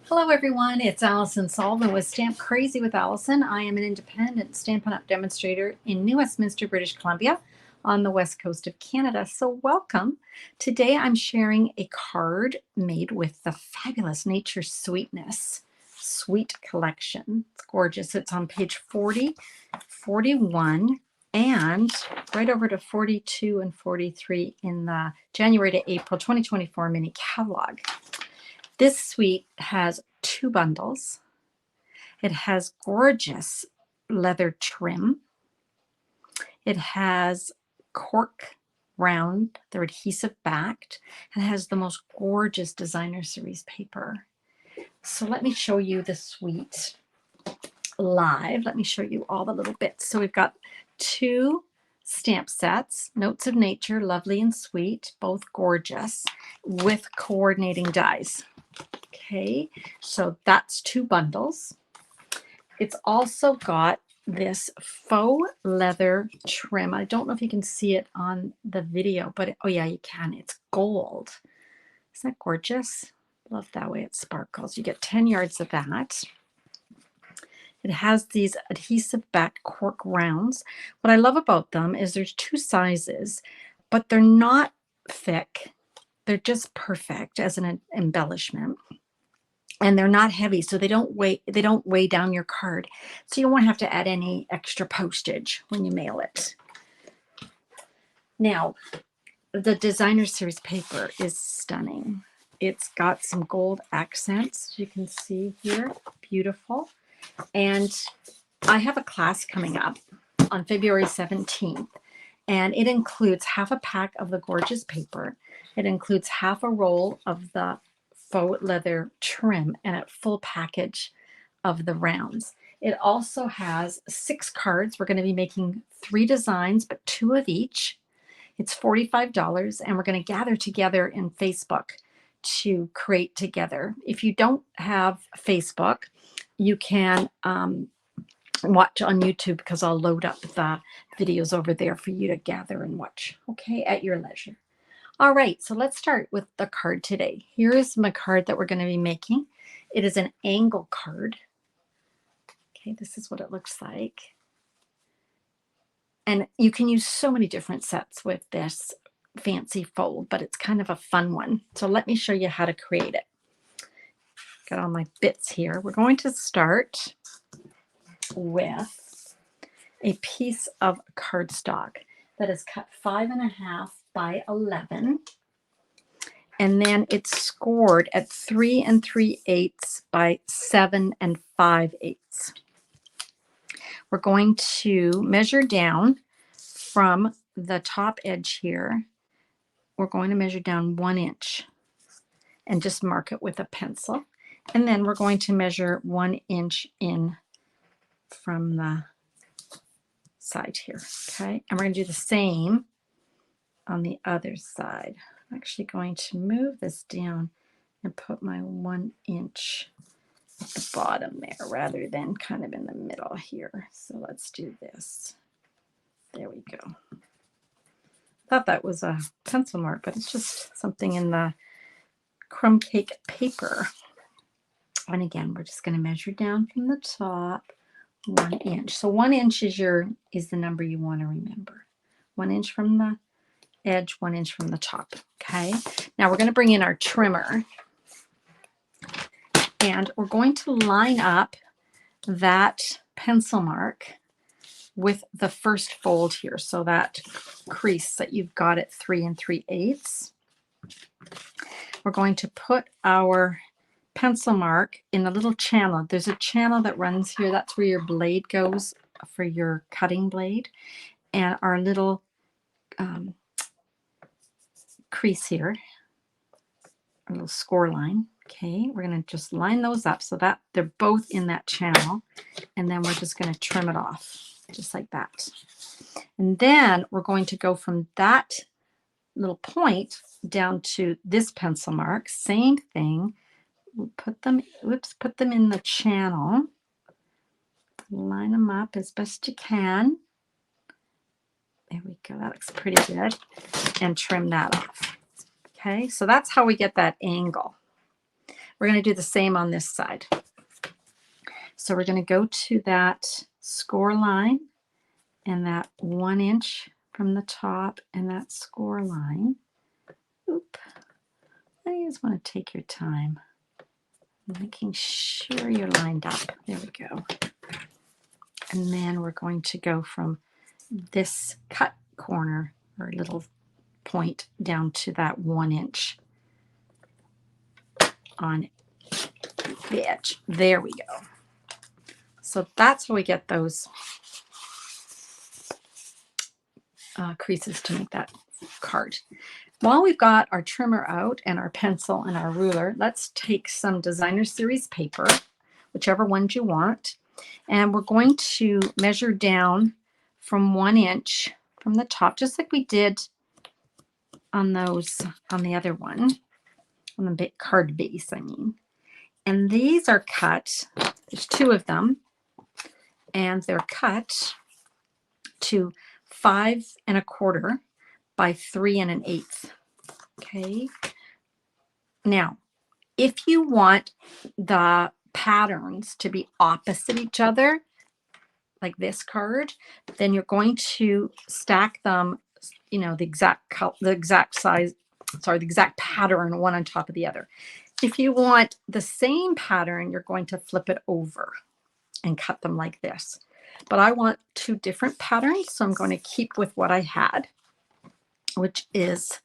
Hello everyone, it's Allison Sullivan with Stamp Crazy with Allison. I am an independent Stampin' Up! Demonstrator in New Westminster, British Columbia on the west coast of Canada. So welcome. Today I'm sharing a card made with the fabulous Nature Sweetness Sweet Collection. It's gorgeous. It's on page 40, 41, and right over to 42 and 43 in the January to April 2024 Mini Catalog. This suite has 2 bundles. It has gorgeous leather trim. It has cork round, they're adhesive backed, and has the most gorgeous designer series paper. So let me show you the suite live. Let me show you all the little bits. So we've got 2 stamp sets, Notes of Nature, lovely and sweet, both gorgeous, with coordinating dies. Okay, so that's 2 bundles. It's also got this faux leather trim. I don't know if you can see it on the video, but oh yeah, you can. It's gold. Isn't that gorgeous? Love that way it sparkles. You get 10 yards of that. It has these adhesive back cork rounds. What I love about them is there's 2 sizes, but they're not thick. They're just perfect as an embellishment. And they're not heavy, so they don't weigh down your card. So you won't have to add any extra postage when you mail it. Now, the designer series paper is stunning. It's got some gold accents, you can see here, beautiful. And I have a class coming up on February 17th, and it includes half a pack of the gorgeous paper. It includes half a roll of the faux leather trim and a full package of the rounds. It also has 6 cards. We're going to be making 3 designs, but 2 of each. It's $45, and we're going to gather together in Facebook to create together. If you don't have Facebook, you can watch on YouTube, because I'll load up the videos over there for you to gather and watch, okay, at your leisure. All right, so let's start with the card today. Here is my card that we're going to be making. It is an angle card. Okay, this is what it looks like. And you can use so many different sets with this fancy fold, but it's kind of a fun one. So let me show you how to create it. Got all my bits here. We're going to start with a piece of cardstock that is cut 5.5 by 11. And then it's scored at 3 3/8 by 7 5/8. We're going to measure down from the top edge here. We're going to measure down 1 inch and just mark it with a pencil. And then we're going to measure 1 inch in from the side here, okay? And we're going to do the same on the other side. I'm actually going to move this down and put my 1 inch at the bottom there rather than kind of in the middle here. So let's do this. There we go. Thought that was a pencil mark, but it's just something in the crumb cake paper. And again, we're just going to measure down from the top 1 inch. So 1 inch is the number you want to remember. 1 inch from the edge, 1 inch from the top. Okay. Now we're going to bring in our trimmer, and we're going to line up that pencil mark with the first fold here. So that crease that you've got at 3 3/8. We're going to put our pencil mark in a little channel. There's a channel that runs here. That's where your blade goes for your cutting blade. And our little crease here, a little score line. Okay, we're going to just line those up so that they're both in that channel. And then we're just going to trim it off just like that. And then we're going to go from that little point down to this pencil mark. Same thing. We'll put them in the channel. Line them up as best you can. There we go. That looks pretty good. And trim that off. Okay, so that's how we get that angle. We're going to do the same on this side. So we're going to go to that score line and that 1 inch from the top and that score line. Oop. I just want to take your time, making sure you're lined up. There we go. And then we're going to go from this cut corner or little point down to that 1 inch on the edge. There we go. So that's how we get those creases to make that card. While we've got our trimmer out and our pencil and our ruler, let's take some designer series paper, whichever ones you want, and we're going to measure down from 1 inch from the top, just like we did on those, on the other one, on the big card base, I mean. And these are cut, there's 2 of them, and they're cut to 5 1/4 by 3 1/8. Okay. Now, if you want the patterns to be opposite each other, like this card, then you're going to stack them, you know, the exact size, sorry, the exact pattern, one on top of the other. If you want the same pattern, you're going to flip it over and cut them like this. But I want 2 different patterns, so I'm going to keep with what I had, which is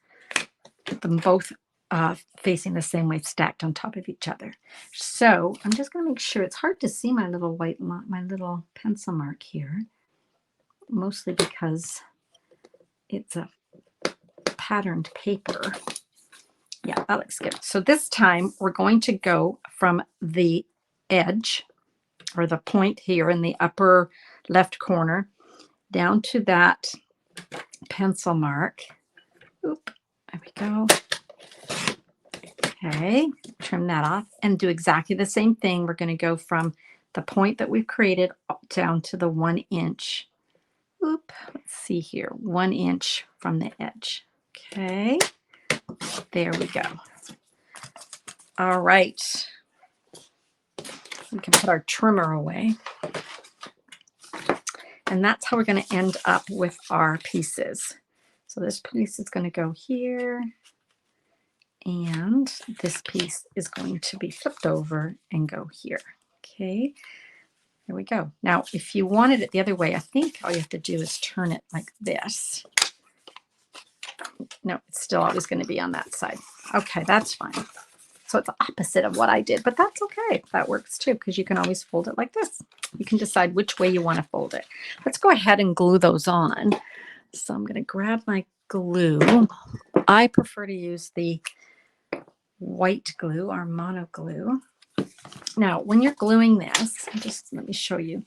them both facing the same way, stacked on top of each other. So I'm just going to make sure, it's hard to see my little white, my little pencil mark here, mostly because it's a patterned paper. Yeah, that looks good. So this time we're going to go from the edge, or the point here in the upper left corner, down to that pencil mark. Oop, there we go. Okay, trim that off and do exactly the same thing. We're going to go from the point that we've created down to the 1 inch. Oop, let's see here, 1 inch from the edge. Okay, there we go. All right. We can put our trimmer away. And that's how we're going to end up with our pieces. So this piece is going to go here, and this piece is going to be flipped over and go here. Okay, there we go. Now, if you wanted it the other way, I think all you have to do is turn it like this. No, it's still always going to be on that side. Okay, that's fine. So it's the opposite of what I did, but that's okay. That works too, because you can always fold it like this. You can decide which way you want to fold it. Let's go ahead and glue those on. So I'm going to grab my glue. I prefer to use the white glue or mono glue. Now, when you're gluing this, just let me show you.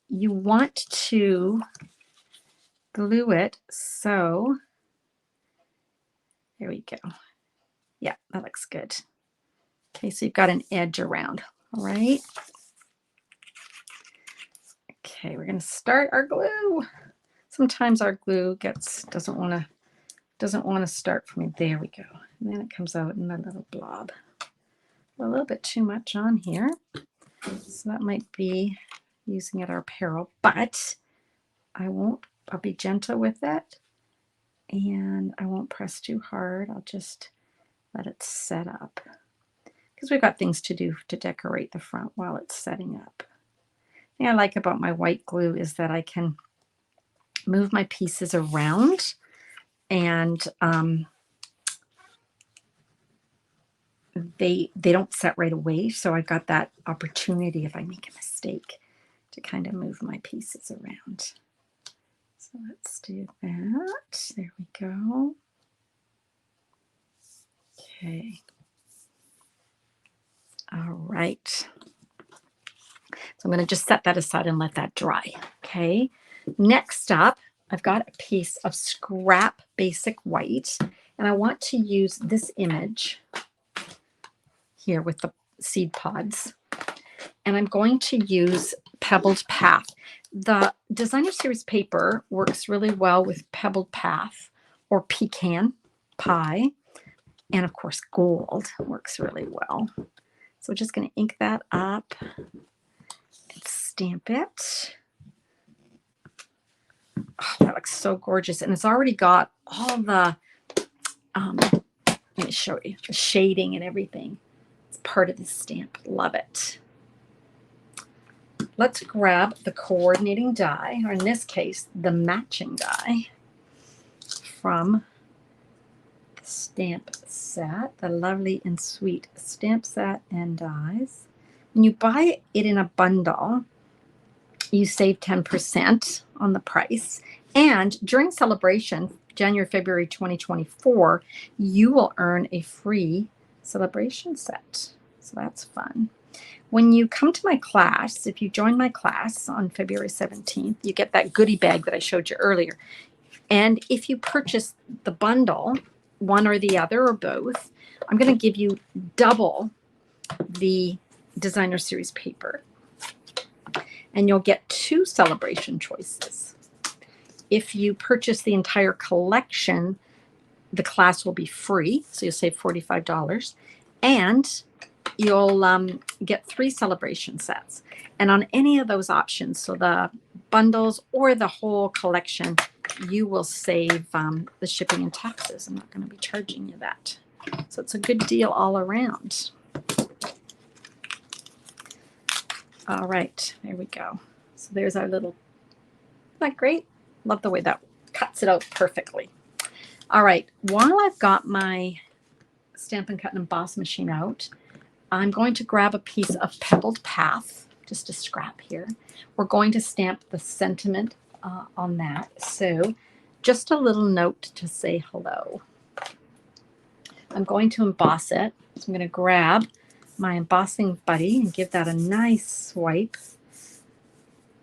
You want to glue it so, there we go. Yeah, that looks good. Okay, so you've got an edge around, all right? Okay, we're going to start our glue. Sometimes our glue doesn't want to start for me. There we go. And then it comes out in a little blob. A little bit too much on here. So that might be using at our peril, but I'll be gentle with it, and I won't press too hard. I'll just let it set up, because we've got things to do to decorate the front while it's setting up. The thing I like about my white glue is that I can move my pieces around, and they don't set right away. So I've got that opportunity, if I make a mistake, to kind of move my pieces around. So let's do that. There we go. Okay. All right. So I'm going to just set that aside and let that dry. Okay. Next up, I've got a piece of scrap basic white, and I want to use this image here with the seed pods. And I'm going to use Pebbled Path. The designer series paper works really well with Pebbled Path or pecan pie. And of course, gold works really well. So we're just going to ink that up and stamp it. Oh, that looks so gorgeous. And it's already got all the, let me show you, the shading and everything. It's part of the stamp. Love it. Let's grab the coordinating die, or in this case, the matching die from the stamp set, the Lovely and Sweet stamp set and dies. When you buy it in a bundle, you save 10% on the price. And during celebration, January, February 2024, you will earn a free celebration set. So that's fun. When you come to my class, if you join my class on February 17th, you get that goodie bag that I showed you earlier. And if you purchase the bundle, one or the other or both, I'm going to give you double the designer series paper. And you'll get 2 celebration choices. If you purchase the entire collection, the class will be free, so you'll save $45. And you'll get 3 celebration sets. And on any of those options, so the bundles or the whole collection, you will save the shipping and taxes. I'm not going to be charging you that. So it's a good deal all around. All right, there we go. So there's our little, isn't that great? Love the way that cuts it out perfectly. All right, while I've got my Stampin' Cut and Emboss machine out, I'm going to grab a piece of Pebbled Path, just a scrap here. We're going to stamp the sentiment on that. So just a little note to say hello. I'm going to emboss it. So I'm going to grab my embossing buddy and give that a nice swipe.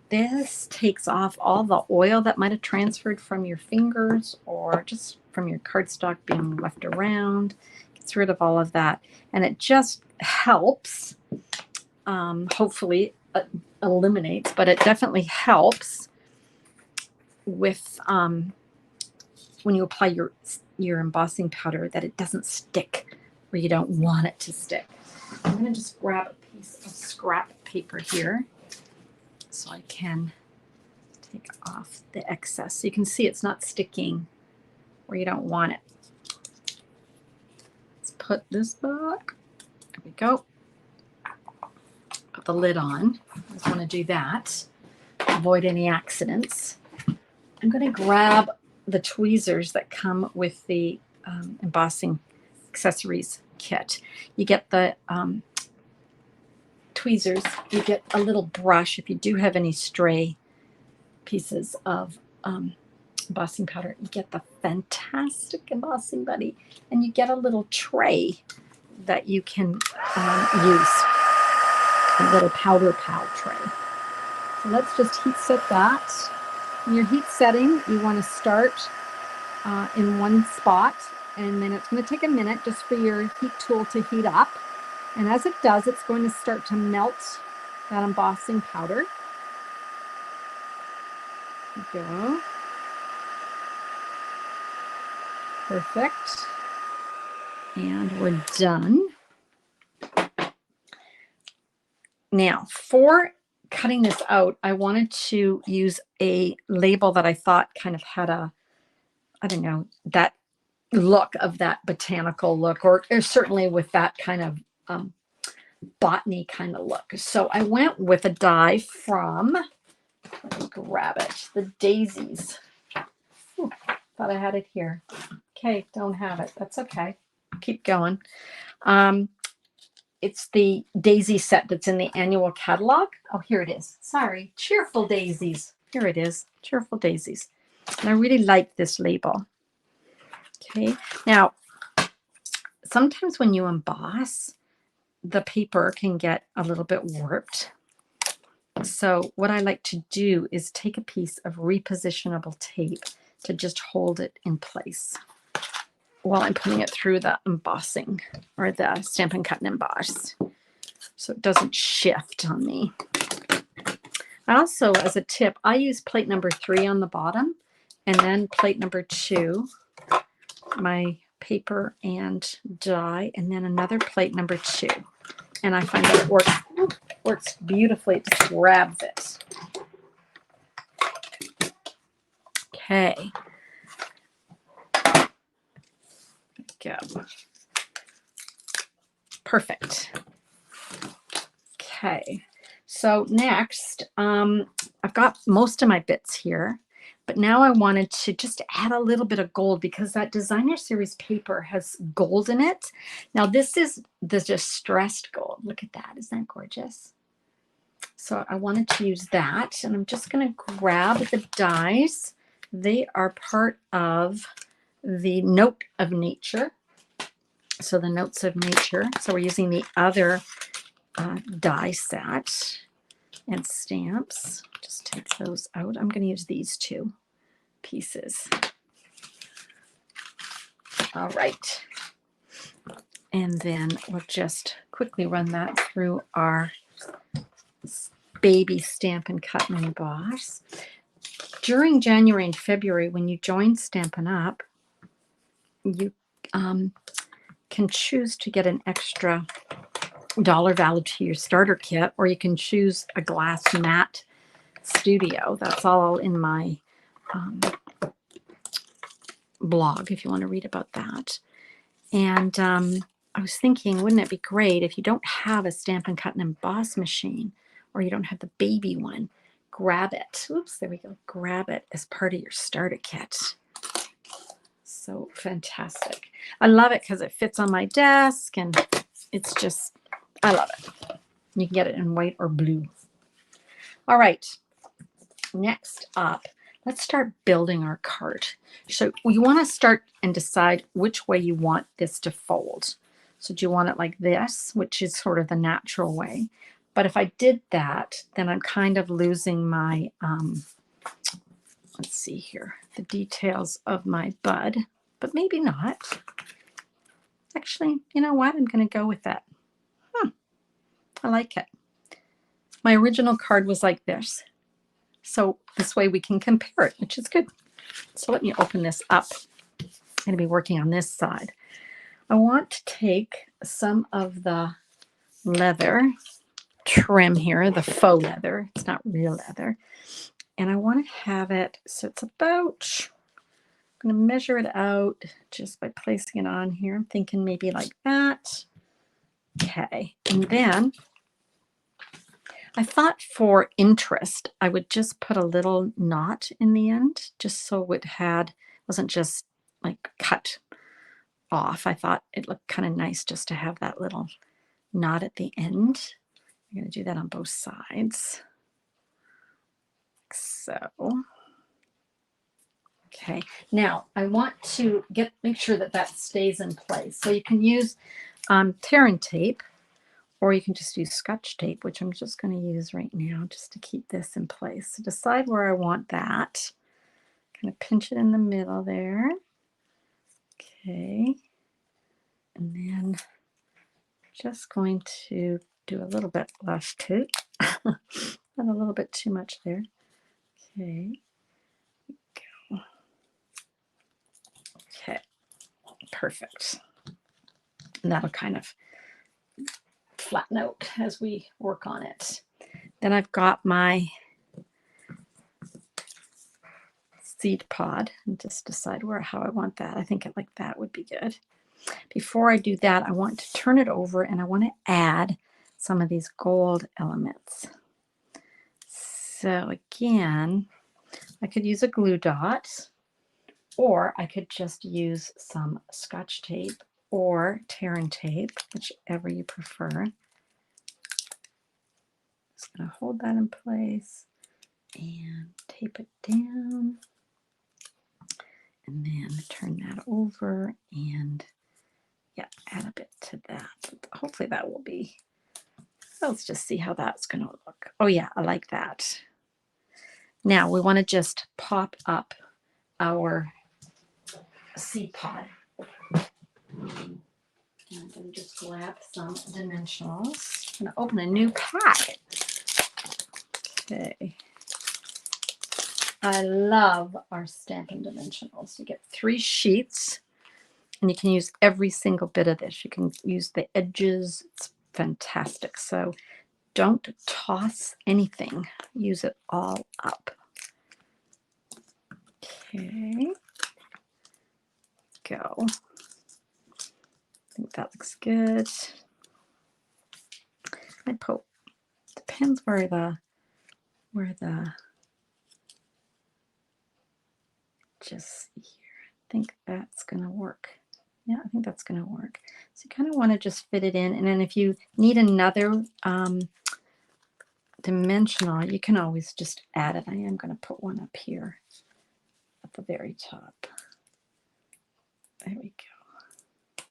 This takes off all the oil that might have transferred from your fingers or just from your cardstock being left around. Gets rid of all of that. And it just helps, hopefully eliminates, but it definitely helps with when you apply your embossing powder that it doesn't stick where you don't want it to stick. I'm going to just grab a piece of scrap paper here so I can take off the excess. So you can see it's not sticking where you don't want it. Let's put this back. There we go. Put the lid on. I just want to do that. Avoid any accidents. I'm going to grab the tweezers that come with the embossing accessories kit. You get the tweezers, you get a little brush if you do have any stray pieces of embossing powder. You get the fantastic embossing buddy, and you get a little tray that you can use, a little powder pal tray. So let's just heat set that. In your heat setting, you want to start in one spot, and then it's going to take a minute just for your heat tool to heat up. And as it does, it's going to start to melt that embossing powder. There we go. Perfect. And we're done. Now, for cutting this out, I wanted to use a label that I thought kind of had a, I don't know, that look of that botanical look, or certainly with that kind of botany kind of look. So I went with a die from, let me grab it, the Daisies. Ooh, thought I had it here. Okay, don't have it. That's okay. Keep going. It's the daisy set that's in the annual catalog. Oh, here it is. Sorry. Cheerful Daisies. Here it is. Cheerful Daisies. And I really like this label. Okay. Now, sometimes when you emboss, the paper can get a little bit warped. So what I like to do is take a piece of repositionable tape to just hold it in place while I'm putting it through the embossing, or the Stampin' Cut and Emboss, so it doesn't shift on me. I also, as a tip, I use plate number 3 on the bottom, and then plate number 2, my paper and die, and then another plate number 2. And I find that it works beautifully. It just grabs it. Okay. Go. Perfect. Okay. So next, I've got most of my bits here, but now I wanted to just add a little bit of gold because that designer series paper has gold in it. Now this is the distressed gold. Look at that. Isn't that gorgeous? So I wanted to use that, and I'm just going to grab the dies. They are part of the Note of Nature. So the Notes of Nature. So we're using the other die set and stamps. Just take those out. I'm going to use these two pieces. All right. And then we'll just quickly run that through our baby Stampin' Cut and Emboss. During January and February, when you join Stampin' Up, you can choose to get an extra dollar value to your starter kit, or you can choose a glass mat studio. That's all in my blog if you want to read about that. And I was thinking, wouldn't it be great if you don't have a Stampin' Cut and Emboss machine, or you don't have the baby one, grab it. Oops, there we go. Grab it as part of your starter kit. So fantastic. I love it because it fits on my desk, and it's just, I love it. You can get it in white or blue. All right. Next up, let's start building our card. So you want to start and decide which way you want this to fold. So do you want it like this, which is sort of the natural way? But if I did that, then I'm kind of losing my, let's see here, the details of my bud, but maybe not. Actually, you know what? I'm going to go with that. I like it. My original card was like this. So this way we can compare it, which is good. So let me open this up. I'm going to be working on this side. I want to take some of the leather trim here, the faux leather. It's not real leather. And I want to have it, so it's about, I'm going to measure it out just by placing it on here. I'm thinking maybe like that. Okay. And then I thought for interest, I would just put a little knot in the end, just so it wasn't just like cut off. I thought it looked kind of nice just to have that little knot at the end. I'm going to do that on both sides. So, okay. Now I want to make sure that that stays in place. So you can use tear and tape, or you can just use Scotch tape, which I'm just going to use right now just to keep this in place. So decide where I want that. Kind of pinch it in the middle there. Okay. And then just going to do a little bit less tape. Not a little bit too much there. Okay. Go. Okay. Perfect. And that'll kind of flatten out as we work on it. Then I've got my seed pod, and just decide how I want that. I think it like that would be good. Before I do that, I want to turn it over, and I want to add some of these gold elements. So again, I could use a glue dot, or I could just use some Scotch tape or tear and tape, whichever you prefer. Just going to hold that in place and tape it down, and then turn that over and add a bit to that. Hopefully that will be, let's just see how that's going to look. Oh yeah, I like that. Now we want to just pop up our seed pod. And I'm going to just grab some dimensionals. I'm going to open a new pack. Okay. I love our Stampin' Dimensionals. You get 3 sheets, and you can use every single bit of this. You can use the edges. It's fantastic. So don't toss anything. Use it all up. Okay. Go. I think that looks good. I put, depends where the just here. I think that's going to work. Yeah, I think that's going to work. So you kind of want to just fit it in. And then if you need another dimensional, you can always just add it. I am going to put one up here at the very top. There we go.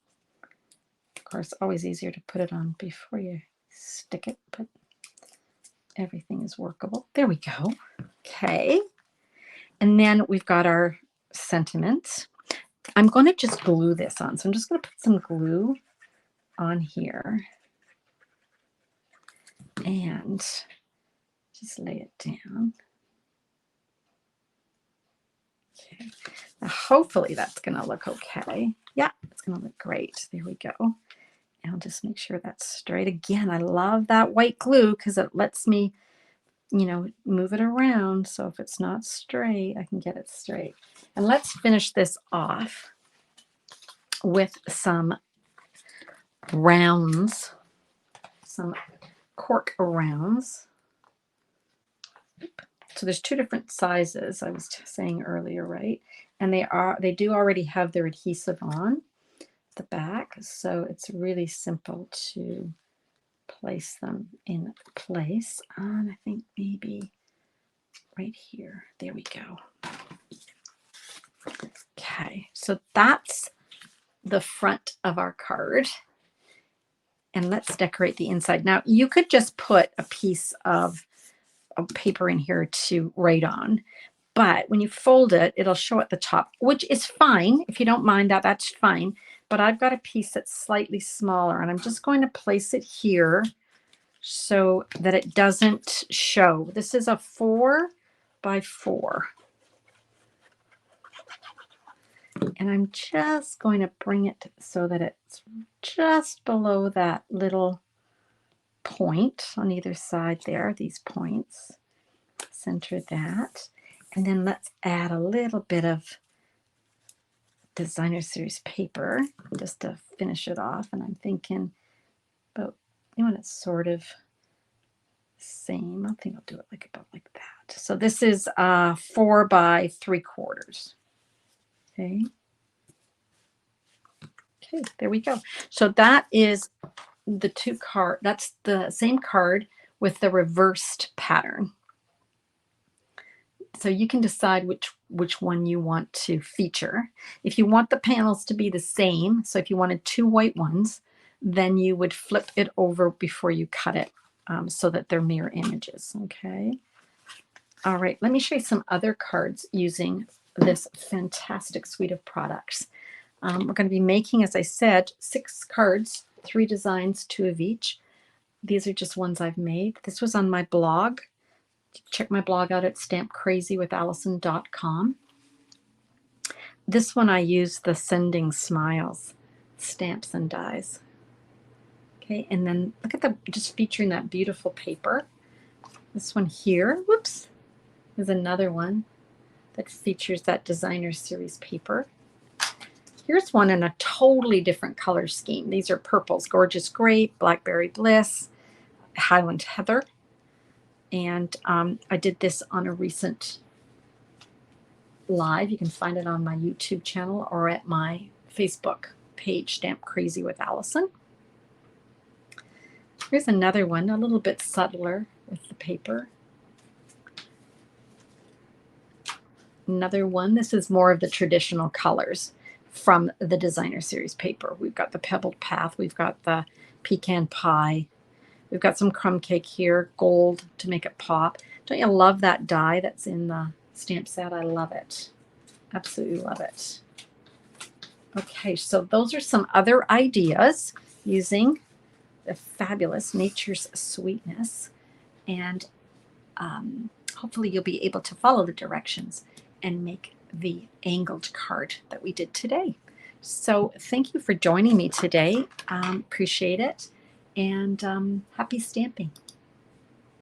Of course, always easier to put it on before you stick it, but everything is workable. There we go. Okay. And then we've got our sentiments. I'm going to just glue this on. So I'm just going to put some glue on here and just lay it down. Okay. Now hopefully that's going to look okay. Yeah, it's going to look great. There we go. And I'll just make sure that's straight. Again, I love that white glue because it lets me, you know, move it around. So if it's not straight, I can get it straight. And let's finish this off with some rounds, some cork rounds. So there's two different sizes, I was saying earlier, right? And they do already have their adhesive on the back, so it's really simple to place them in place. And I think maybe right here. There we go. Okay, so that's the front of our card. And let's decorate the inside. Now, you could just put a piece of paper in here to write on, but when you fold it, it'll show at the top, which is fine. If you don't mind that, that's fine. But I've got a piece that's slightly smaller, and I'm just going to place it here so that it doesn't show. This is a 4 by 4. And I'm just going to bring it so that it's just below that little point on either side there, these points. Center that. And then let's add a little bit of designer series paper just to finish it off. And I'm thinking about, you know, it's sort of same. I think I'll do it like about like that. So this is 4 by 3/4. Okay. Okay, there we go. So that is the two card. That's the same card with the reversed pattern. So you can decide which one you want to feature. If you want the panels to be the same, so if you wanted 2 white ones, then you would flip it over before you cut it so that they're mirror images. Okay. All right, let me show you some other cards using this fantastic suite of products. We're going to be making, as I said, 6 cards, 3 designs, 2 of each. These are just ones I've made. This was on my blog. Check my blog out at stampcrazywithallison.com. This one I use the Sending Smiles stamps and dies. Okay, and then look at the, just featuring that beautiful paper. This one here, whoops, is another one that features that designer series paper. Here's one in a totally different color scheme. These are purples, Gorgeous Grape, Blackberry Bliss, Highland Heather. And I did this on a recent live. You can find it on my YouTube channel or at my Facebook page, Stamp Crazy with Allison. Here's another one, a little bit subtler with the paper. Another one, this is more of the traditional colors from the designer series paper. We've got the Pebbled Path, we've got the Pecan Pie, we've got some crumb cake here, gold to make it pop. Don't you love that die that's in the stamp set? I love it. Absolutely love it. Okay, so those are some other ideas using the fabulous Nature's Sweetness. And hopefully you'll be able to follow the directions and make the angled card that we did today. So thank you for joining me today. Appreciate it. and happy stamping.